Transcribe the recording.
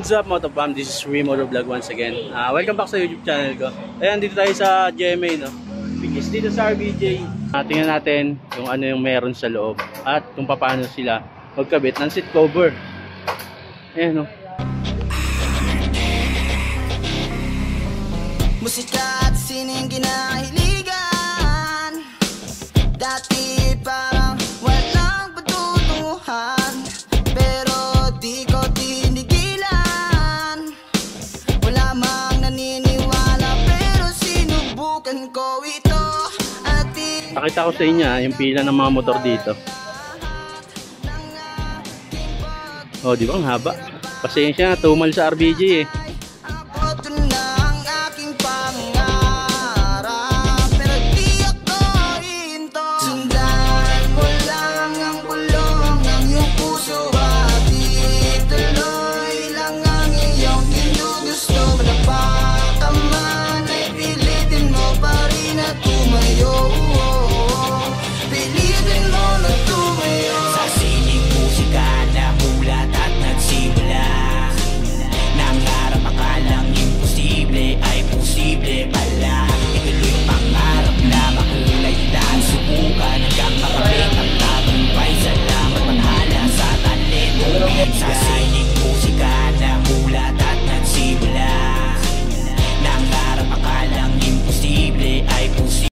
What's up mga Topam? This is Remoto Vlog once again. Welcome back sa YouTube channel ko. Ayan, dito tayo sa GMA, no? Which is dito sa RBJ. Tingnan natin kung ano yung meron sa loob at kung paano sila magkabit ng seat cover. Ayan, no? Musika at sining kinahiligan. Dati parang walang patutunguhan, pero di ko tinigilan. Wala mang naniniwala, pero sinubukan ko ito. Pakita ko sa inyo yung pila ng mga motor dito. Oh, di ba ang haba? Pasensya na, tumal sa RBJ eh.